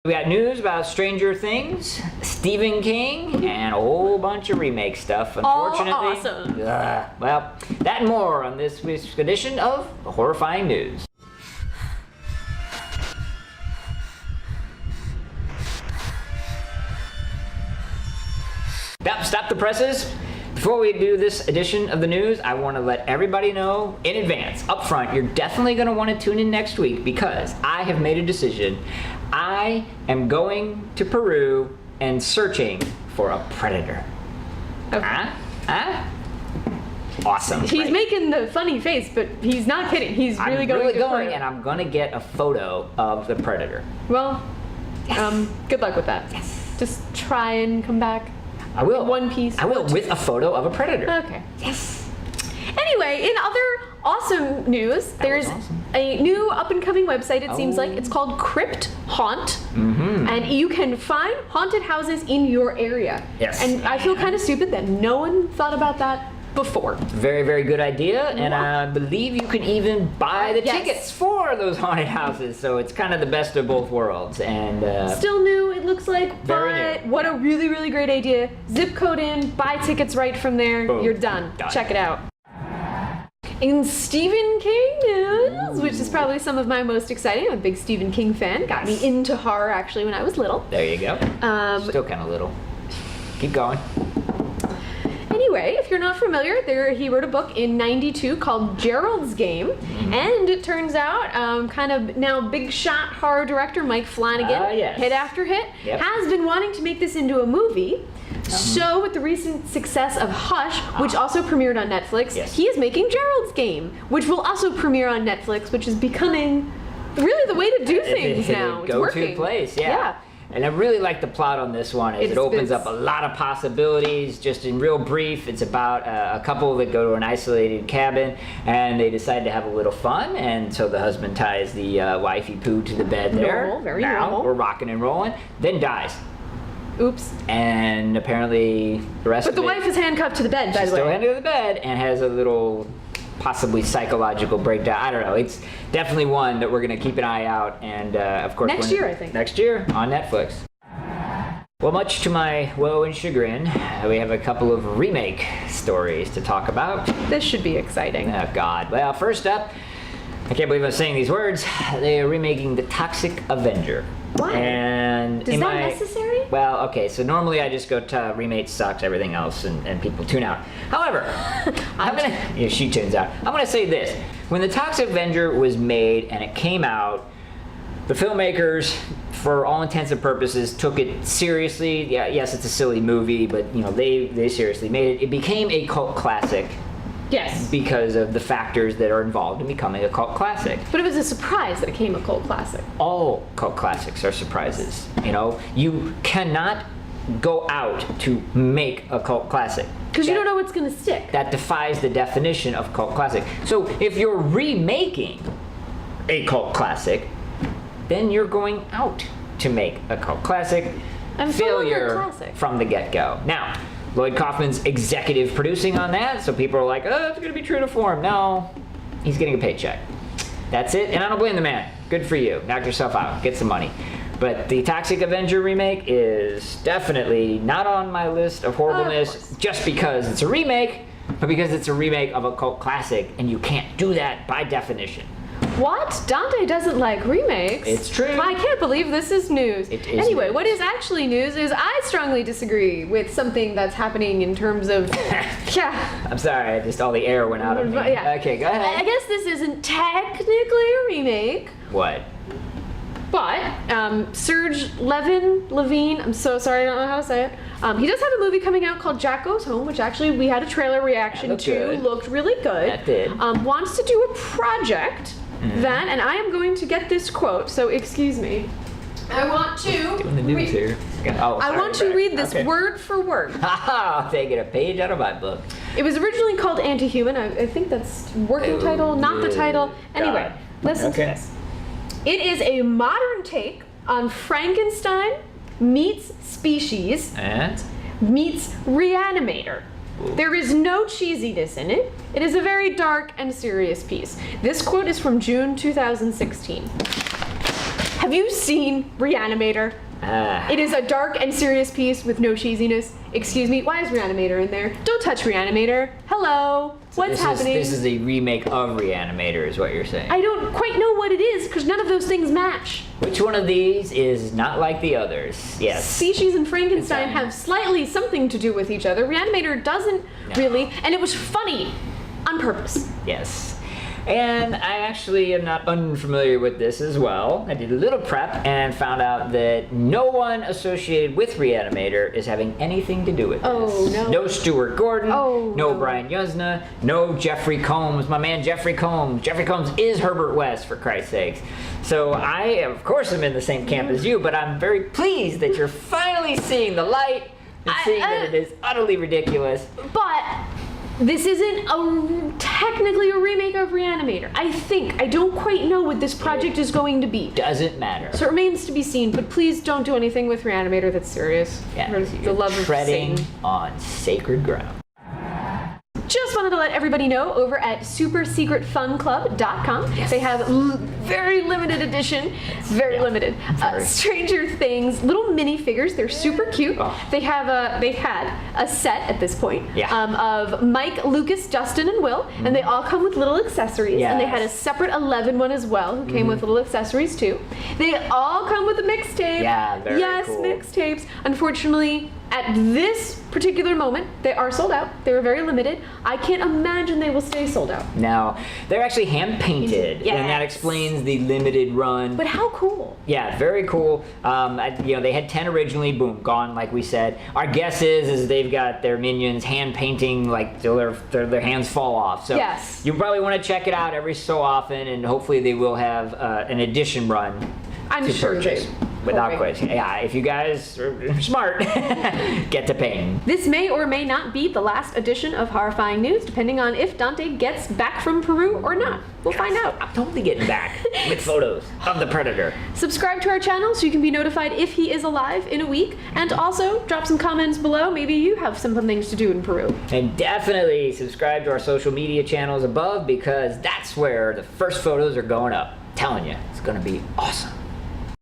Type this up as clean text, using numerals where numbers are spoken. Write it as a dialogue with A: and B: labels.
A: We got news about Stranger Things, Stephen King, and a whole bunch of remake stuff, unfortunately.
B: All awesome.
A: Well, that and more on this week's edition of Horrifying News. Stop the presses. Before we do this edition of the news, I want to let everybody know in advance, up front, you're definitely going to want to tune in next week because I have made a decision. I am going to Peru and searching for a predator.
B: Okay.
A: Awesome.
B: He's
A: right?
B: making the funny face, but he's not kidding. He's really going to Peru.
A: And I'm going to get a photo of the predator.
B: Well,
A: yes.
B: Good luck with that.
A: Yes.
B: Just try and come back.
A: I will.
B: In one piece.
A: I will, with a photo of a predator.
B: Okay.
A: Yes.
B: Anyway, in other awesome news, there's a new up-and-coming website, it seems like. It's called Crypt Haunt. And you can find haunted houses in your area.
A: Yes.
B: And I feel kind of stupid that no one thought about that before.
A: Very, very good idea. And I believe you can even buy the tickets for those haunted houses. So it's kind of the best of both worlds. And
B: still new, it looks like.
A: Very new.
B: What a really, really great idea. Zip code in, buy tickets right from there.
A: Boom.
B: You're done. Check it out. In Stephen King news, which is probably some of my most exciting. I'm a big Stephen King fan. Got me into horror actually when I was little.
A: There you go. Still kind of little. Keep going.
B: Anyway, if you're not familiar, he wrote a book in '92 called Gerald's Game, and it turns out kind of now big shot horror director Mike Flanagan, hit after hit, has been wanting to make this into a movie. So with the recent success of Hush, which also premiered on Netflix, he is making Gerald's Game, which will also premiere on Netflix, which is becoming really the way to do things now. It's working.
A: Go-to place, yeah. And I really like the plot on this one. It opens up a lot of possibilities. Just in real brief, it's about a couple that go to an isolated cabin and they decide to have a little fun. And so the husband ties the wifey poo to the bed there.
B: Normal, very normal.
A: We're rocking and rolling. Then dies.
B: Oops.
A: And apparently the rest of it.
B: But the wife is handcuffed to the bed, by the way.
A: She's still handcuffed to the bed and has a little possibly psychological breakdown. I don't know. It's definitely one that we're going to keep an eye out. And of course,
B: next year, I think.
A: Next year on Netflix. Well, much to my woe and chagrin, we have a couple of remake stories to talk about.
B: This should be exciting.
A: Oh, God. Well, first up, I can't believe I'm saying these words. They are remaking The Toxic Avenger.
B: Why?
A: And
B: is that necessary?
A: Well, okay, so normally I just go to remake sucks, everything else, and people tune out. However, she tunes out. I'm gonna say this. When The Toxic Avenger was made and it came out, the filmmakers, for all intents and purposes, took it seriously. Yeah, yes, it's a silly movie, but you know, they seriously made it. It became a cult classic.
B: Yes.
A: Because of the factors that are involved in becoming a cult classic.
B: But it was a surprise that it became a cult classic.
A: All cult classics are surprises. You know, you cannot go out to make a cult classic.
B: Because you don't know what's going to stick.
A: That defies the definition of cult classic. So if you're remaking a cult classic, then you're going out to make a cult classic.
B: And
A: failure from the get-go. Now, Lloyd Kaufman's executive producing on that, so people are like, oh, it's going to be true to form. No, he's getting a paycheck. That's it, and I don't blame the man. Good for you. Knock yourself out. Get some money. But the Toxic Avenger remake is definitely not on my list of horribleness just because it's a remake, but because it's a remake of a cult classic, and you can't do that by definition.
B: What? Dante doesn't like remakes?
A: It's true.
B: I can't believe this is news.
A: It is
B: anyway,
A: news.
B: What is actually news is I strongly disagree with something that's happening in terms of...
A: I'm sorry, just all the air went out of me. Okay, go ahead.
B: I guess this isn't technically a remake.
A: What?
B: But Serge Levine, I'm so sorry, I don't know how to say it. He does have a movie coming out called Jack Goes Home, which actually we had a trailer reaction to.
A: Good.
B: Looked really good.
A: That did.
B: Wants to do a project that, and I am going to get this quote, so excuse me. I want to
A: doing the news here.
B: I want to read this word for word.
A: I'll take it a page out of my book.
B: It was originally called Anti-Human. I think that's working title, not the title. Anyway, listen to this. It is a modern take on Frankenstein meets Species meets Reanimator.
A: Ooh.
B: There is no cheesiness in it. It is a very dark and serious piece. This quote is from June 2016. Have you seen Reanimator? It is a dark and serious piece with no cheesiness. Excuse me, why is Reanimator in there? Don't touch Reanimator. Hello, what's happening?
A: This is a remake of Reanimator, is what you're saying.
B: I don't quite know what it is, because none of those things match.
A: Which one of these is not like the others? Yes.
B: Species and Frankenstein have slightly something to do with each other. Reanimator doesn't really, and it was funny on purpose.
A: Yes. And I actually am not unfamiliar with this as well. I did a little prep and found out that no one associated with Reanimator is having anything to do with this.
B: Oh, no.
A: No Stuart Gordon,
B: Oh,
A: no
B: no.
A: Brian Yuzna, no Jeffrey Combs, my man Jeffrey Combs. Jeffrey Combs is Herbert West, for Christ's sakes. So I, of course, am in the same camp as you, but I'm very pleased that you're finally seeing the light and seeing that it is utterly ridiculous.
B: But this isn't technically a remake of Reanimator. I don't quite know what this project is going to be.
A: Doesn't matter.
B: So it remains to be seen, but please don't do anything with Reanimator that's serious.
A: Yeah,
B: For the love of
A: treading
B: Satan.
A: on sacred ground.
B: Just wanted to let everybody know over at supersecretfunclub.com. They have very limited edition, very limited Stranger Things little mini figures. They're super cute.
A: Oh.
B: They had a set at this point
A: Yeah.
B: of Mike, Lucas, Justin, and Will, and they all come with little accessories. And they had a separate 11 one as well, who came with little accessories too. They all come with a mixtape.
A: Yeah, very cool.
B: Mixtapes. Unfortunately, at this particular moment, they are sold out. They were very limited. I can't imagine they will stay sold out.
A: Now, they're actually hand painted,
B: Yes.
A: and that explains the limited run.
B: But how cool.
A: Yeah, very cool. They had 10 originally, boom, gone, like we said. Our guess is they've got their minions hand painting like till their hands fall off. So
B: Yes.
A: you probably want to check it out every so often, and hopefully they will have an edition run
B: I'm
A: to
B: sure
A: purchase.
B: they
A: Without
B: will.
A: question. Yeah, if you guys are smart, get to painting.
B: This may or may not be the last edition of Horrifying News, depending on if Dante gets back from Peru or not. We'll find out.
A: I'm totally getting back with photos of the Predator.
B: Subscribe to our channel so you can be notified if he is alive in a week, and also drop some comments below. Maybe you have some fun things to do in Peru.
A: And definitely subscribe to our social media channels above, because that's where the first photos are going up. I'm telling you, it's gonna be awesome.